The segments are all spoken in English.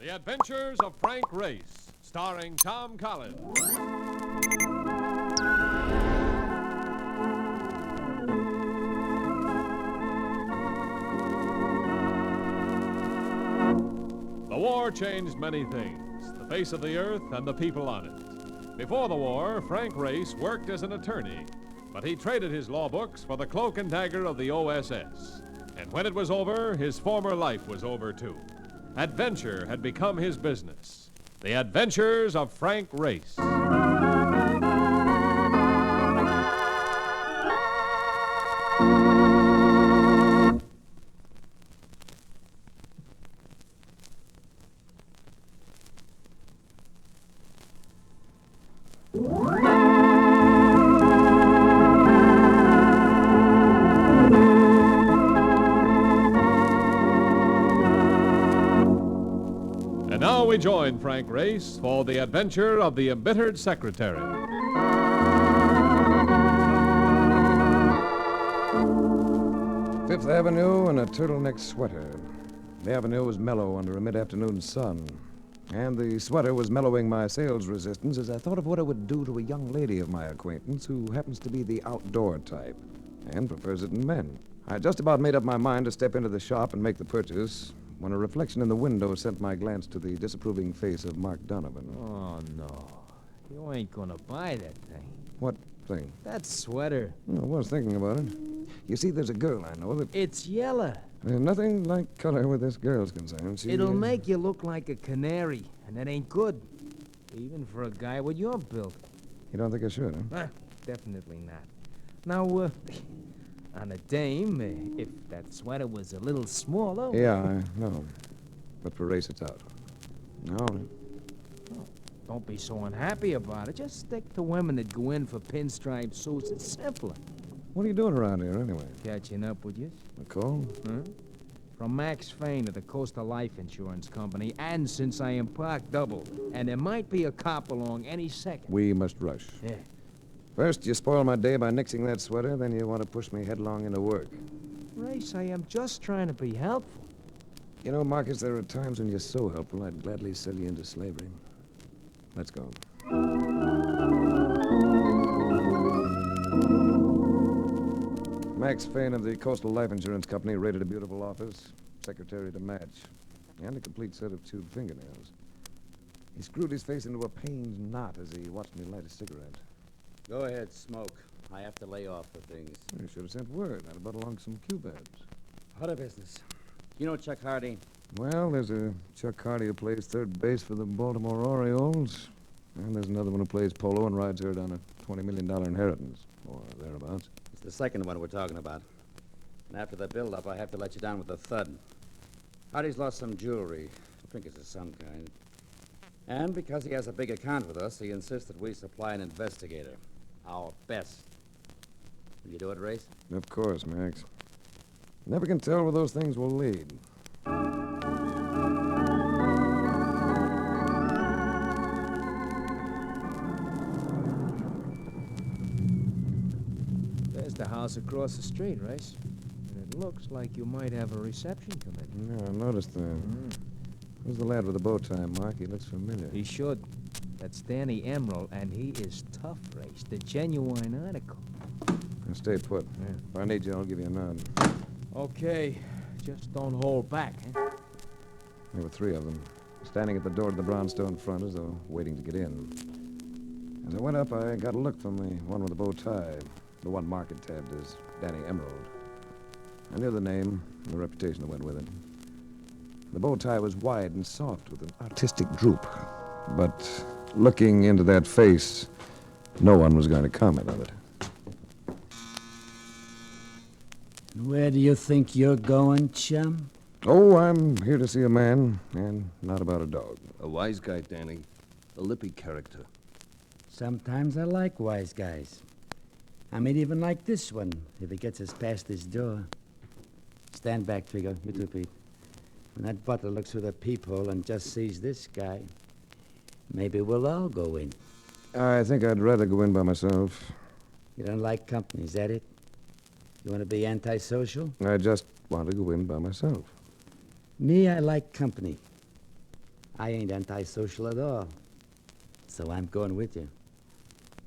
The Adventures of Frank Race, starring Tom Collins. The war changed many things, the face of the earth and the people on it. Before the war, Frank Race worked as an attorney, but he traded his law books for the cloak and dagger of the OSS. And when it was over, his former life was over too. Adventure had become his business. The Adventures of Frank Race. And now we join Frank Race for the adventure of the Embittered Secretary. Fifth Avenue and a turtleneck sweater. The avenue was mellow under a mid-afternoon sun, and the sweater was mellowing my sales resistance as I thought of what it would do to a young lady of my acquaintance who happens to be the outdoor type and prefers it in men. I had just about made up my mind to step into the shop and make the purchase when a reflection in the window sent my glance to the disapproving face of Mark Donovan. Oh, no. You ain't gonna buy that thing. What thing? That sweater. I was thinking about it. You see, there's a girl I know that... It's yellow. There's nothing like color where this girl's concerned. It'll make you look like a canary, and that ain't good. Even for a guy with your build. You don't think I should, huh? Definitely not. Now, on a dame, if that sweater was a little smaller... Yeah, I know. But for Race, it's out. No. Don't be so unhappy about it. Just stick to women that go in for pinstripe suits. It's simpler. What are you doing around here, anyway? Catching up with you? A call? Huh? From Max Fain of the Coastal Life Insurance Company, and since I am parked double, and there might be a cop along any second. We must rush. Yeah. First, you spoil my day by nixing that sweater, then you want to push me headlong into work. Race, I am just trying to be helpful. You know, Marcus, there are times when you're so helpful, I'd gladly sell you into slavery. Let's go. Max Fain of the Coastal Life Insurance Company rated a beautiful office, secretary to match, and a complete set of chewed fingernails. He screwed his face into a pained knot as he watched me light a cigarette. Go ahead, smoke. I have to lay off for things. You should have sent word. I'd have brought along some Cubebs. What a business. You know Chuck Hardy? Well, there's a Chuck Hardy who plays third base for the Baltimore Orioles. And there's another one who plays polo and rides herd on a $20 million inheritance, or thereabouts. It's the second one we're talking about. And after the build-up, I have to let you down with a thud. Hardy's lost some jewelry, trinkets of some kind. And because he has a big account with us, he insists that we supply an investigator. Our best. Will you do it, Race? Of course, Max. Never can tell where those things will lead. There's the house across the street, Race. And it looks like you might have a reception committee. Yeah, I noticed that. Who's the lad with the bow tie, Mark? He looks familiar. He should. That's Danny Emerald, and he is tough, Race. The genuine article. Now stay put. Yeah. If I need you, I'll give you a nod. Okay. Just don't hold back, huh? There were three of them, standing at the door to the brownstone front as though waiting to get in. As I went up, I got a look from the one with the bow tie, the one Mark had tabbed as Danny Emerald. I knew the name and the reputation that went with it. The bow tie was wide and soft with an artistic droop. But looking into that face, no one was going to comment on it. Where do you think you're going, chum? Oh, I'm here to see a man, and not about a dog. A wise guy, Danny. A lippy character. Sometimes I like wise guys. I may even like this one, if he gets us past this door. Stand back, Trigo. You too, Pete. When that butler looks through the peephole and just sees this guy, maybe we'll all go in. I think I'd rather go in by myself. You don't like company, is that it? You want to be antisocial? I just want to go in by myself. Me, I like company. I ain't antisocial at all. So I'm going with you.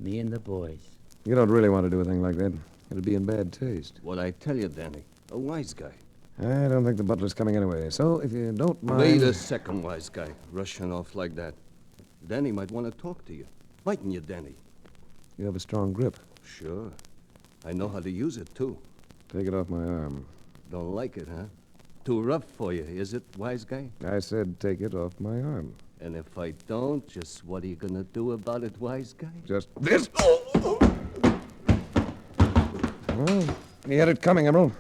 Me and the boys. You don't really want to do a thing like that. It'd be in bad taste. What I tell you, Danny. A wise guy. I don't think the butler's coming anyway, so if you don't mind... Wait a second, wise guy. Rushing off like that. Danny might want to talk to you. Mightn't you, Danny? You have a strong grip. Sure. I know how to use it, too. Take it off my arm. Don't like it, huh? Too rough for you, is it, wise guy? I said take it off my arm. And if I don't, just what are you gonna do about it, wise guy? Just this. Well, you had it coming, Emerald.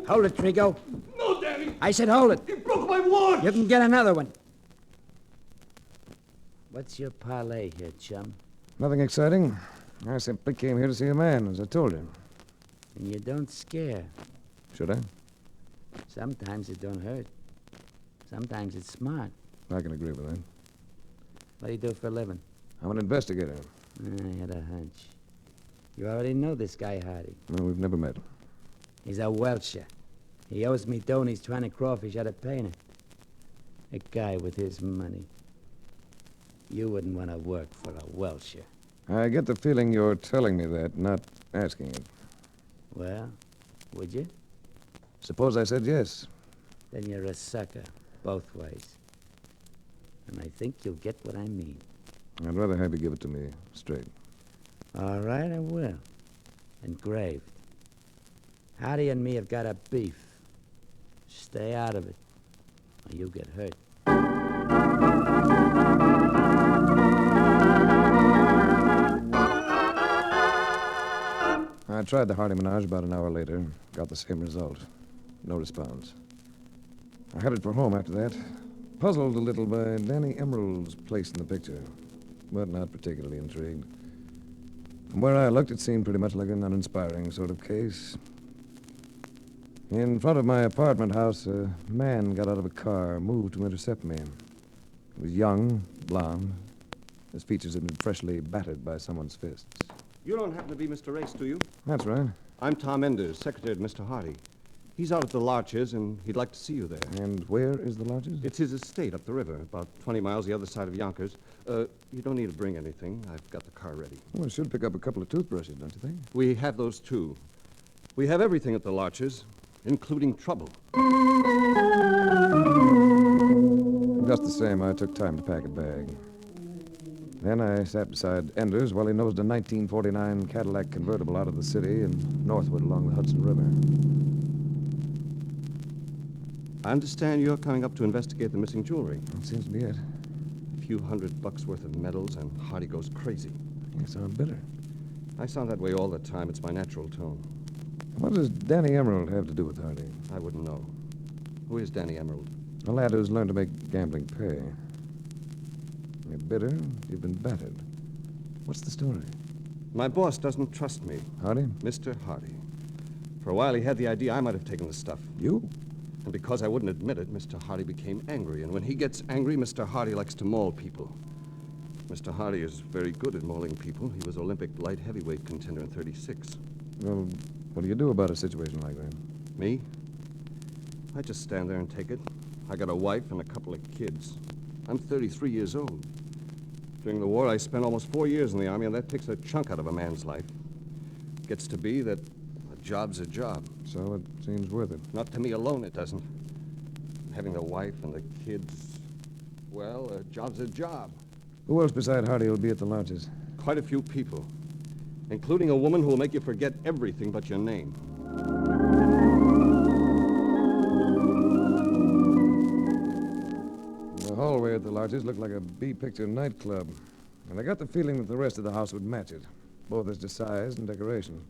Hold it, Trigo. No, Danny! I said hold it. You broke my watch! You can get another one. What's your parlay here, chum? Nothing exciting. I simply came here to see a man, as I told you. And you don't scare. Should I? Sometimes it don't hurt. Sometimes it's smart. I can agree with that. What do you do for a living? I'm an investigator. I had a hunch. You already know this guy, Hardy. No, we've never met. He's a Welcher. He owes me dough and he's trying to crawfish out of Painter. A guy with his money. You wouldn't want to work for a Welcher. I get the feeling you're telling me that, not asking it. Well, would you? Suppose I said yes. Then you're a sucker, both ways. And I think you'll get what I mean. I'd rather have you give it to me straight. All right, I will. Engraved. Hardy and me have got a beef. Stay out of it, or you'll get hurt. I tried the Hardy Menage about an hour later. Got the same result. No response. I headed for home after that. Puzzled a little by Danny Emerald's place in the picture, but not particularly intrigued. From where I looked, it seemed pretty much like an uninspiring sort of case. In front of my apartment house, a man got out of a car, moved to intercept me. He was young, blond. His features had been freshly battered by someone's fists. You don't happen to be Mr. Race, do you? That's right. I'm Tom Enders, secretary to Mr. Hardy. He's out at the Larches, and he'd like to see you there. And where is the lodges? It's his estate up the river, about 20 miles the other side of Yonkers. You don't need to bring anything. I've got the car ready. Well, it should pick up a couple of toothbrushes, don't you think? We have those, too. We have everything at the Larches, including trouble. Just the same, I took time to pack a bag. Then I sat beside Enders while he nosed a 1949 Cadillac convertible out of the city and northward along the Hudson River. I understand you're coming up to investigate the missing jewelry. That seems to be it. A few $100 worth of medals, and Hardy goes crazy. You sound bitter. I sound that way all the time. It's my natural tone. What does Danny Emerald have to do with Hardy? I wouldn't know. Who is Danny Emerald? A lad who's learned to make gambling pay. You're bitter. You've been battered. What's the story? My boss doesn't trust me. Hardy? Mr. Hardy. For a while, he had the idea I might have taken the stuff. You? And because I wouldn't admit it, Mr. Hardy became angry. And when he gets angry, Mr. Hardy likes to maul people. Mr. Hardy is very good at mauling people. He was Olympic light heavyweight contender in 36. Well, what do you do about a situation like that? Me? I just stand there and take it. I got a wife and a couple of kids. I'm 33 years old. During the war, I spent almost 4 years in the Army, and that takes a chunk out of a man's life. Gets to be that a job's a job. So it seems worth it. Not to me alone, it doesn't. Having the wife and the kids, well, a job's a job. Who else beside Hardy will be at the lodges? Quite a few people, including a woman who will make you forget everything but your name. The hallway at the lodges looked like a B-picture nightclub, and I got the feeling that the rest of the house would match it, both as to size and decoration.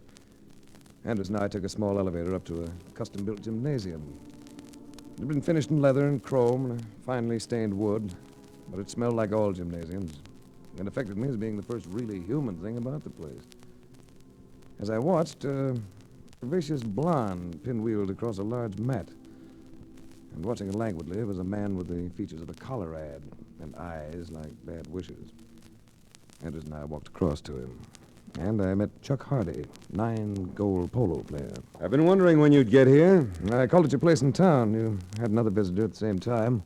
Anders and I took a small elevator up to a custom-built gymnasium. It had been finished in leather and chrome and finely stained wood, but it smelled like all gymnasiums. It affected me as being the first really human thing about the place. As I watched, a vivacious blonde pinwheeled across a large mat. And watching her languidly was a man with the features of a Colorad and eyes like bad wishes. Anders and I walked across to him. And I met Chuck Hardy, 9-goal polo player. I've been wondering when you'd get here. I called at your place in town. You had another visitor at the same time.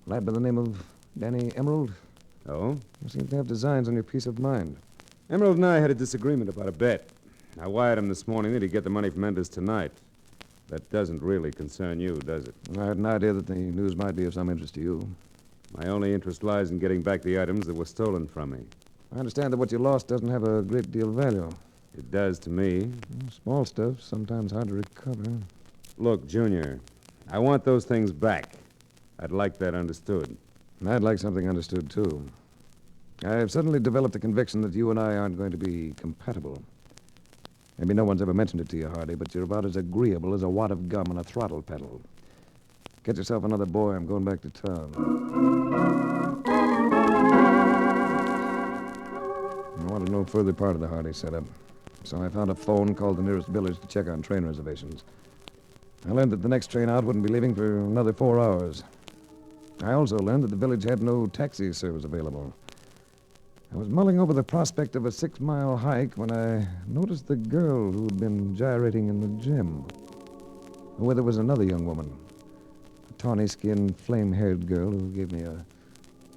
A lad by the name of Danny Emerald? Oh? You seem to have designs on your peace of mind. Emerald and I had a disagreement about a bet. I wired him this morning that he'd get the money from Enders tonight. That doesn't really concern you, does it? I had an idea that the news might be of some interest to you. My only interest lies in getting back the items that were stolen from me. I understand that what you lost doesn't have a great deal of value. It does to me. Small stuff, sometimes hard to recover. Look, Junior, I want those things back. I'd like that understood. I'd like something understood, too. I've suddenly developed a conviction that you and I aren't going to be compatible. Maybe no one's ever mentioned it to you, Hardy, but you're about as agreeable as a wad of gum on a throttle pedal. Get yourself another boy. I'm going back to town. I wanted no further part of the Hardy setup, so I found a phone, called the nearest village to check on train reservations. I learned that the next train out wouldn't be leaving for another 4 hours. I also learned that the village had no taxi service available. I was mulling over the prospect of a 6-mile hike when I noticed the girl who'd been gyrating in the gym. Where there was another young woman, a tawny-skinned, flame-haired girl who gave me a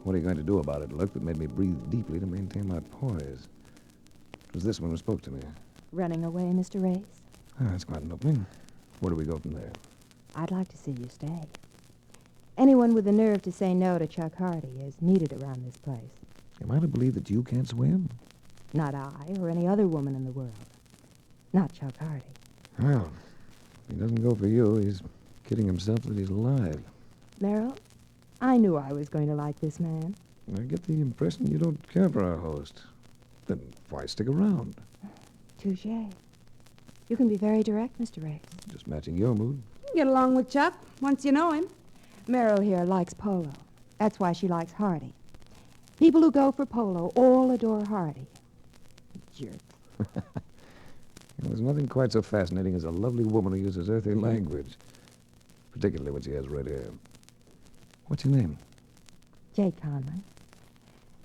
what are you going to do about it look that made me breathe deeply to maintain my poise. It was this one who spoke to me. Running away, Mr. Race? That's quite an opening. Where do we go from there? I'd like to see you stay. Anyone with the nerve to say no to Chuck Hardy is needed around this place. Am I to believe that you can't swim? Not I or any other woman in the world. Not Chuck Hardy. Well, if he doesn't go for you, he's kidding himself that he's alive. Merrill, I knew I was going to like this man. I get the impression you don't care for our host. Then why stick around? Touché. You can be very direct, Mr. Race. Just matching your mood. Get along with Chuck once you know him. Merrill here likes polo. That's why she likes Hardy. People who go for polo all adore Hardy. Jerk. There's nothing quite so fascinating as a lovely woman who uses earthy language, particularly when she has red hair. What's your name? Jake Conlon.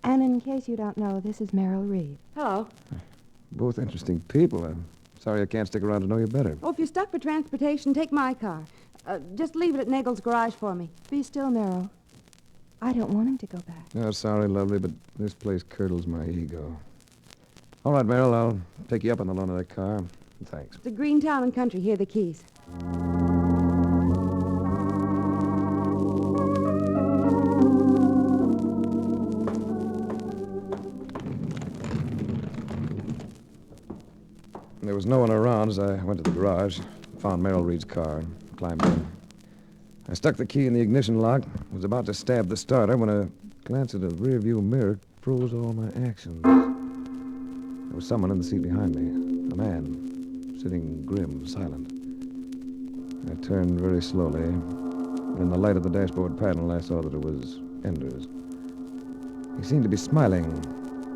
And in case you don't know, this is Merrill Reed. Hello. Both interesting people. I'm sorry I can't stick around to know you better. Oh, if you're stuck for transportation, take my car. Just leave it at Nagel's garage for me. Be still, Merrill. I don't want him to go back. Oh, sorry, lovely, but this place curdles my ego. All right, Merrill, I'll take you up on the loan of that car. Thanks. It's a green town and country. Here are the keys. There was no one around as I went to the garage, found Merrill Reed's car, and climbed in. I stuck the key in the ignition lock, was about to stab the starter when a glance at the rearview mirror froze all my actions. There was someone in the seat behind me, a man, sitting grim, silent. I turned very slowly, and in the light of the dashboard panel, I saw that it was Enders. He seemed to be smiling,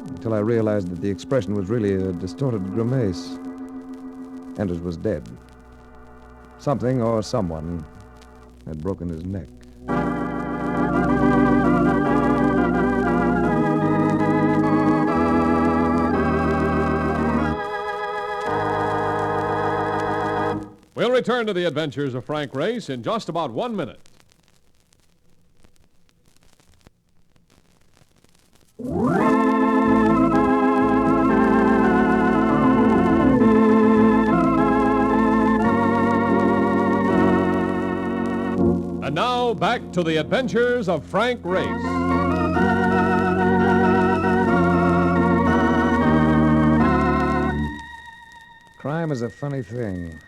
until I realized that the expression was really a distorted grimace. Enders was dead. Something or someone had broken his neck. We'll return to the adventures of Frank Race in just about 1 minute. And now, back to the adventures of Frank Race. Crime is a funny thing.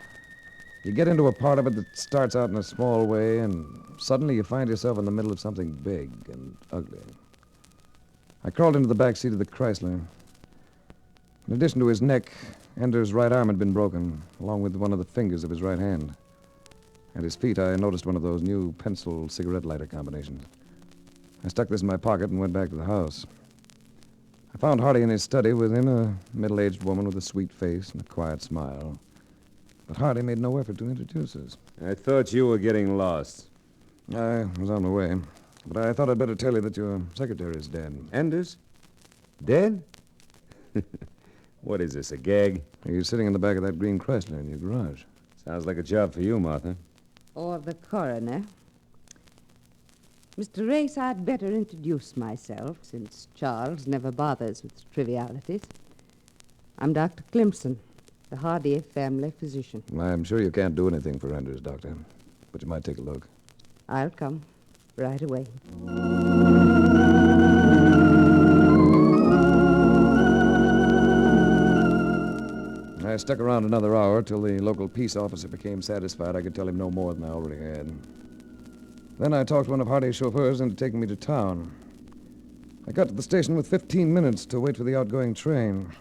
You get into a part of it that starts out in a small way, and suddenly you find yourself in the middle of something big and ugly. I crawled into the back seat of the Chrysler. In addition to his neck, Ender's right arm had been broken, along with one of the fingers of his right hand. At his feet, I noticed one of those new pencil cigarette lighter combinations. I stuck this in my pocket and went back to the house. I found Hardy in his study with him, a middle-aged woman with a sweet face and a quiet smile. But Hardy made no effort to introduce us. I thought you were getting lost. I was on my way, but I thought I'd better tell you that your secretary is dead. Enders? Dead? What is this, a gag? He's sitting in the back of that green Chrysler in your garage. Sounds like a job for you, Martha. Or the coroner. Mr. Race, I'd better introduce myself, since Charles never bothers with trivialities. I'm Dr. Clemson, the Hardy family physician. I'm sure you can't do anything for Enders, Doctor, but you might take a look. I'll come right away. I stuck around another hour till the local peace officer became satisfied I could tell him no more than I already had. Then I talked one of Hardy's chauffeurs into taking me to town. I got to the station with 15 minutes to wait for the outgoing train.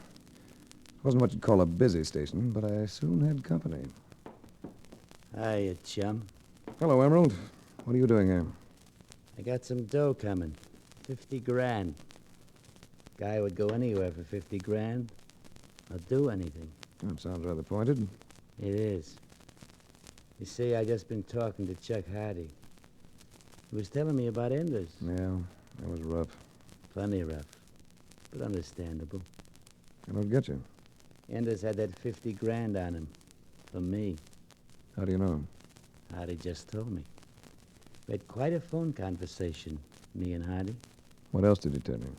It wasn't what you'd call a busy station, but I soon had company. Hiya, chum. Hello, Emerald. What are you doing here? I got some dough coming. 50 grand. Guy would go anywhere for 50 grand. I'll do anything. That sounds rather pointed. It is. You see, I just been talking to Chuck Hardy. He was telling me about Enders. Yeah, that was rough. Plenty rough, but understandable. I don't get you. Enders had that 50 grand on him. For me. How do you know? Hardy just told me. We had quite a phone conversation, me and Hardy. What else did he tell you?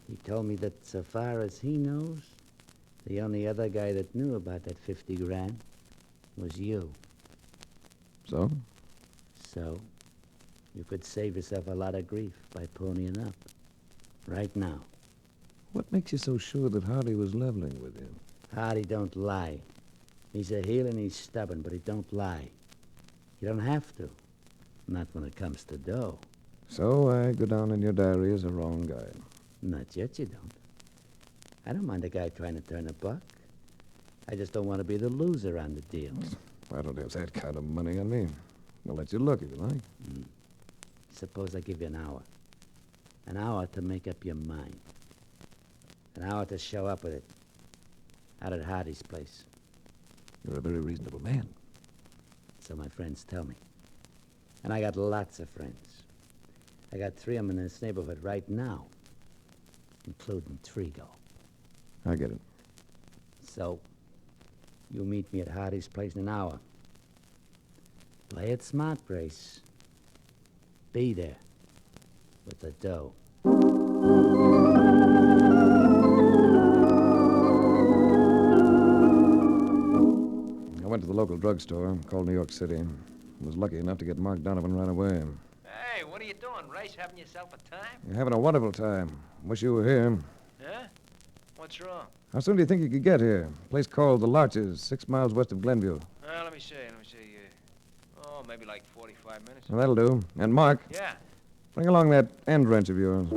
He told me that so far as he knows, the only other guy that knew about that 50 grand was you. So? So, you could save yourself a lot of grief by ponying up. Right now. What makes you so sure that Hardy was leveling with you? Hardy don't lie. He's a heel and he's stubborn, but he don't lie. You don't have to. Not when it comes to dough. So I go down in your diary as a wrong guy. Not yet, you don't. I don't mind a guy trying to turn a buck. I just don't want to be the loser on the deal. I don't have that kind of money on me. I'll let you look if you like. Suppose I give you an hour. An hour to make up your mind. An hour to show up with it. Out at Hardy's place. You're a very reasonable man. So my friends tell me. And I got lots of friends. I got 3 of them in this neighborhood right now. Including Trigo. I get it. So, you meet me at Hardy's place in an hour. Play it smart, Grace. Be there. With the dough. I went to the local drugstore, called New York City. Was lucky enough to get Mark Donovan right away. Hey, what are you doing, Race? Having yourself a time? You're having a wonderful time. Wish you were here. Huh? What's wrong? How soon do you think you could get here? A place called The Larches, 6 miles west of Glenview. Let me see. Oh, maybe like 45 minutes. Well, that'll do. And Mark, Yeah. bring along that end wrench of yours.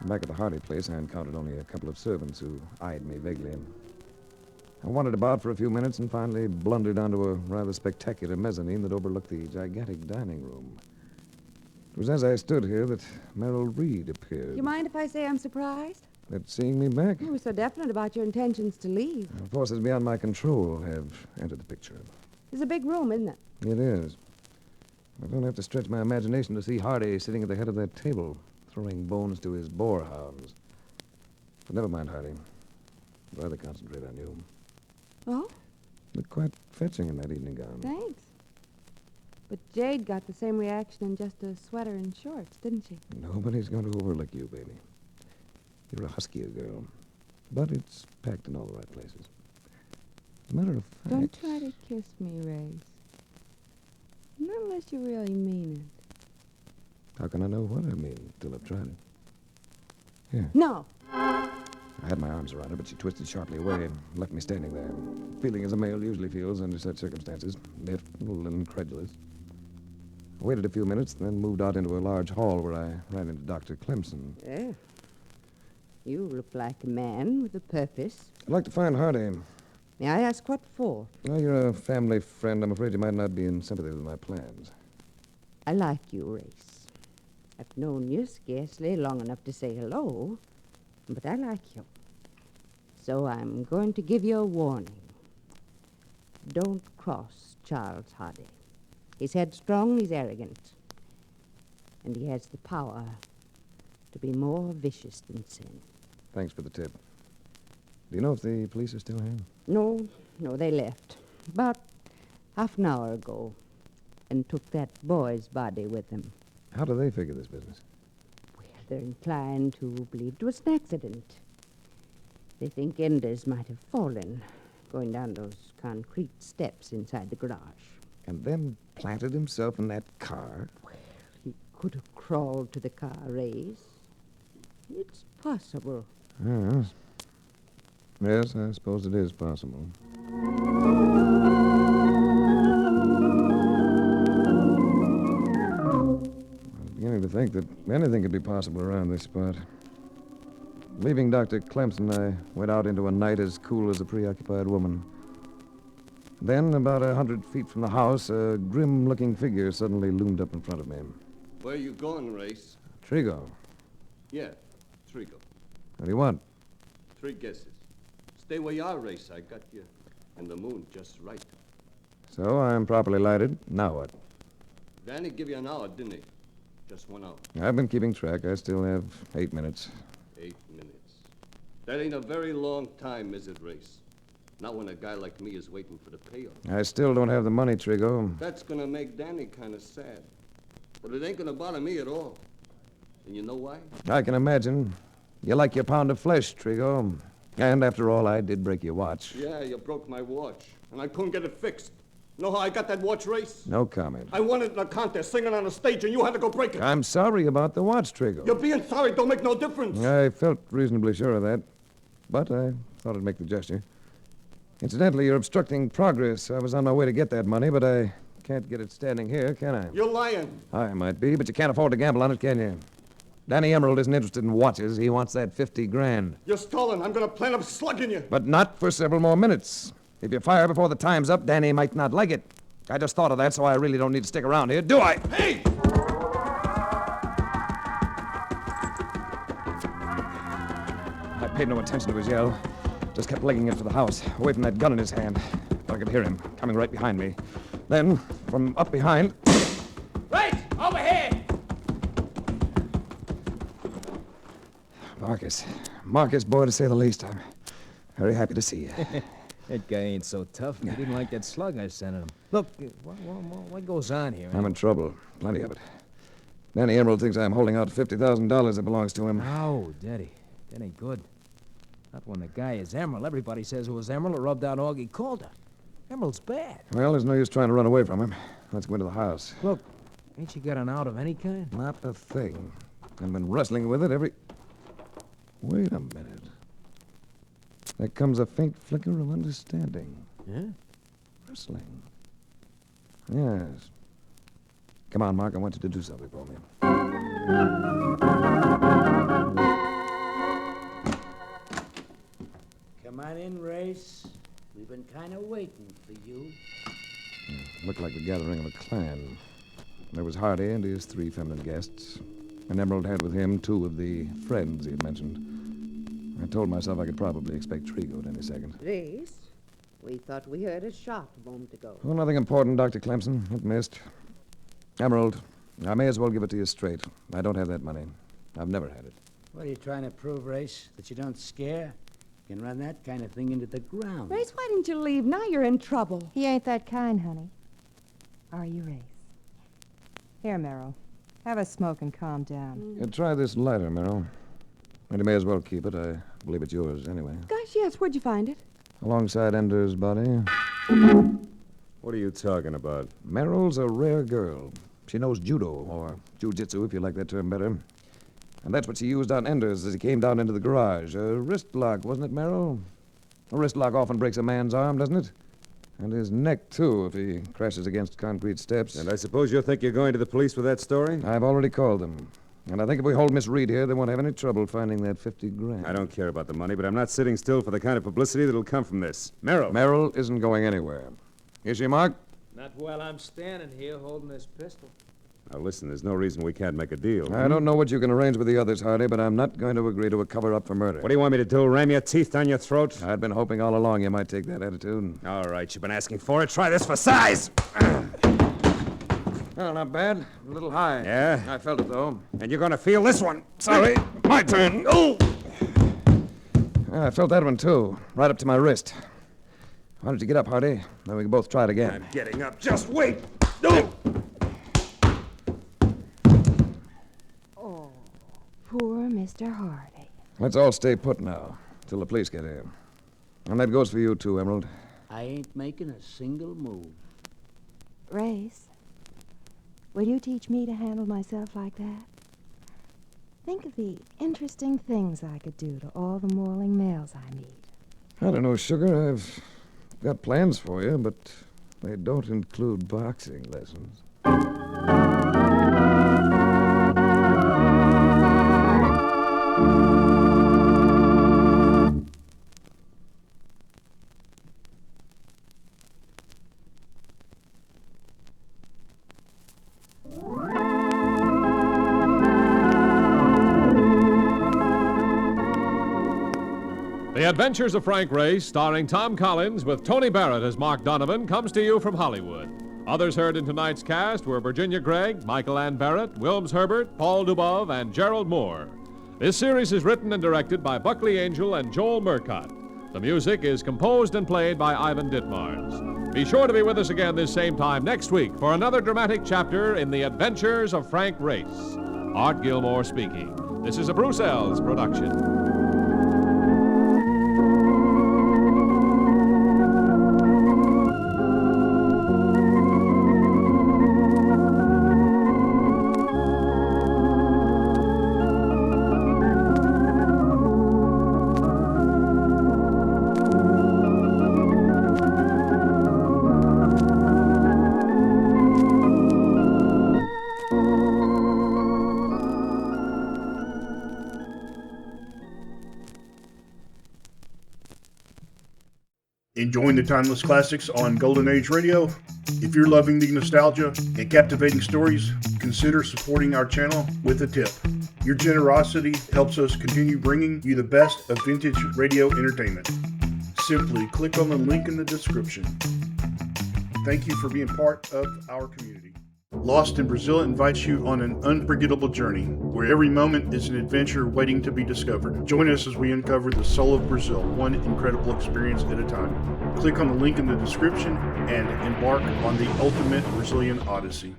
Back at the Hardy place, I encountered only a couple of servants who eyed me vaguely. I wandered about for a few minutes and finally blundered onto a rather spectacular mezzanine that overlooked the gigantic dining room. It was as I stood here that Merrill Reed appeared. You mind if I say I'm surprised? At seeing me back? You were so definite about your intentions to leave. Forces beyond my control have entered the picture. It's a big room, isn't it? It is. I don't have to stretch my imagination to see Hardy sitting at the head of that table, throwing bones to his boarhounds. But never mind, Hardy. I'd rather concentrate on you. Oh, Look quite fetching in that evening gown. thanks. But Jade got the same reaction in just a sweater and shorts, didn't she? Nobody's going to overlook you, baby. You're a huskier girl. But it's packed in all the right places. As a matter of fact... Don't try to kiss me, Race. Not unless you really mean it. How can I know what I mean till I've tried it? Here. No. I had my arms around her, but she twisted sharply away and left me standing there, feeling as a male usually feels under such circumstances, miffed, a little incredulous. I waited a few minutes, then moved out into a large hall where I ran into Dr. Clemson. Oh. You look like a man with a purpose. I'd like to find Hardy. May I ask what for? Well, you're a family friend. I'm afraid you might not be in sympathy with my plans. I like you, Race. I've known you scarcely long enough to say hello, but I like you. So I'm going to give you a warning. Don't cross Charles Hardy. He's headstrong, he's arrogant. And he has the power to be more vicious than sin. Thanks for the tip. Do you know if the police are still here? No, they left. About half an hour ago. and took that boy's body with him. How do they figure this business? Well, they're inclined to believe it was an accident. They think Enders might have fallen going down those concrete steps inside the garage. And then planted himself in that car? He could have crawled to the car, Race. It's possible. Yes, I suppose it is possible. I'm beginning to think that anything could be possible around this spot. Leaving Dr. Clemson, I went out into a night as cool as a preoccupied woman. Then, about 100 feet from the house, a grim-looking figure suddenly loomed up in front of me. Where you going, Race? Trigo. Yeah, Trigo. What do you want? 3 guesses. Stay where you are, Race. I got you. And the moon just right. So, I'm properly lighted. Now what? Danny give you an hour, didn't he? Just 1 hour. I've been keeping track. I still have 8 minutes. 8 minutes. That ain't a very long time, is it, Race? Not when a guy like me is waiting for the payoff. I still don't have the money, Trigo. That's gonna make Danny kind of sad. But it ain't gonna bother me at all. And you know why? I can imagine. You like your pound of flesh, Trigo. And after all, I did break your watch. Yeah, you broke my watch. And I couldn't get it fixed. Know how I got that watch, Race? No comment. I won it in a contest, singing on a stage, and you had to go break it. I'm sorry about the watch, Trigo. You're being sorry don't make no difference. I felt reasonably sure of that. But I thought I'd make the gesture. Incidentally, you're obstructing progress. I was on my way to get that money, but I can't get it standing here, can I? You're lying. I might be, but you can't afford to gamble on it, can you? Danny Emerald isn't interested in watches. He wants that 50 grand. You're stalling. I'm gonna plan on slugging you. But not for several more minutes. If you fire before the time's up, Danny might not like it. I just thought of that, so I really don't need to stick around here, do I? Hey! I paid no attention to his yell. Just kept legging it for the house, away from that gun in his hand. But I could hear him coming right behind me. Then, from up behind... Right! Over here! Marcus, boy, to say the least. I'm very happy to see you. That guy ain't so tough. He didn't like that slug I sent him. Look, what goes on here? I'm in trouble. Plenty of it. Danny Emerald thinks I'm holding out $50,000 that belongs to him. Oh, Daddy. That ain't good. Not when the guy is Emerald. Everybody says it was Emerald or rubbed out Augie Calder. Emerald's bad. Well, there's no use trying to run away from him. Let's go into the house. Look, ain't you got an out of any kind? Not a thing. I've been wrestling with it every... Wait a minute. There comes a faint flicker of understanding. Yeah? Wrestling. Yes. Come on, Mark. I want you to do something for me. Come on in, Race. We've been kind of waiting for you. Looked like the gathering of a clan. There was Hardy and his 3 feminine guests. And Emerald had with him 2 of the friends he had mentioned. I told myself I could probably expect Trigo at any second. Race, we thought we heard a shot a moment ago. Well, nothing important, Dr. Clemson. It missed. Emerald, I may as well give it to you straight. I don't have that money. I've never had it. What are you trying to prove, Race? That you don't scare? You can run that kind of thing into the ground. Race, why didn't you leave? Now you're in trouble. He ain't that kind, honey. Are you, Race? Here, Merrill. Have a smoke and calm down. Try this lighter, Merrill. And you may as well keep it. I believe it's yours anyway. Gosh, yes. Where'd you find it? Alongside Ender's body. What are you talking about? Merrill's a rare girl. She knows judo, or jujitsu, if you like that term better. And that's what she used on Enders as he came down into the garage. A wrist lock, wasn't it, Merrill? A wrist lock often breaks a man's arm, doesn't it? And his neck, too, if he crashes against concrete steps. And I suppose you think you're going to the police with that story? I've already called them. And I think if we hold Miss Reed here, they won't have any trouble finding that 50 grand. I don't care about the money, but I'm not sitting still for the kind of publicity that'll come from this. Merrill. Merrill isn't going anywhere. Is she, Mark? Not while I'm standing here holding this pistol. Now, listen, there's no reason we can't make a deal. I don't know what you can arrange with the others, Hardy, but I'm not going to agree to a cover-up for murder. What do you want me to do, ram your teeth down your throat? I'd been hoping all along you might take that attitude. All right, you've been asking for it. Try this for size. Oh, not bad. A little high. Yeah? I felt it, though. And you're going to feel this one. Sorry. My turn. Oh! I felt that one, too. Right up to my wrist. Why don't you get up, Hardy? Then we can both try it again. I'm getting up. Just wait. No! Mr. Hardy. Let's all stay put now, till the police get here. And that goes for you, too, Emerald. I ain't making a single move. Race, will you teach me to handle myself like that? Think of the interesting things I could do to all the moiling males I meet. I don't know, Sugar. I've got plans for you, but they don't include boxing lessons. The Adventures of Frank Race, starring Tom Collins with Tony Barrett as Mark Donovan, comes to you from Hollywood. Others heard in tonight's cast were Virginia Gregg, Michael Ann Barrett, Wilms Herbert, Paul Dubov, and Gerald Moore. This series is written and directed by Buckley Angel and Joel Murcott. The music is composed and played by Ivan Ditmars. Be sure to be with us again this same time next week for another dramatic chapter in The Adventures of Frank Race. Art Gilmore speaking. This is a Bruce Ells production. Enjoying the timeless classics on Golden Age Radio? If you're loving the nostalgia and captivating stories, consider supporting our channel with a tip. Your generosity helps us continue bringing you the best of vintage radio entertainment. Simply click on the link in the description. Thank you for being part of our community. Lost in Brazil invites you on an unforgettable journey, where every moment is an adventure waiting to be discovered. Join us as we uncover the soul of Brazil, one incredible experience at a time. Click on the link in the description and embark on the ultimate Brazilian odyssey.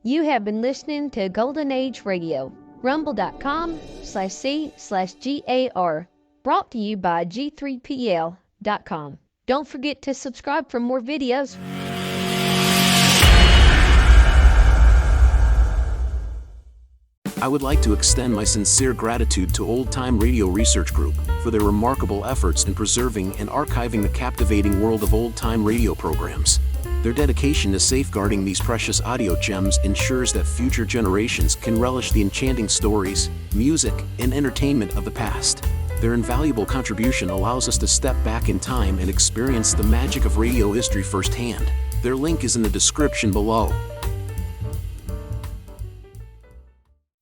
You have been listening to Golden Age Radio, rumble.com/C/GAR, brought to you by G3PL.com. Don't forget to subscribe for more videos. I would like to extend my sincere gratitude to Old Time Radio Research Group for their remarkable efforts in preserving and archiving the captivating world of old time radio programs. Their dedication to safeguarding these precious audio gems ensures that future generations can relish the enchanting stories, music, and entertainment of the past. Their invaluable contribution allows us to step back in time and experience the magic of radio history firsthand. Their link is in the description below.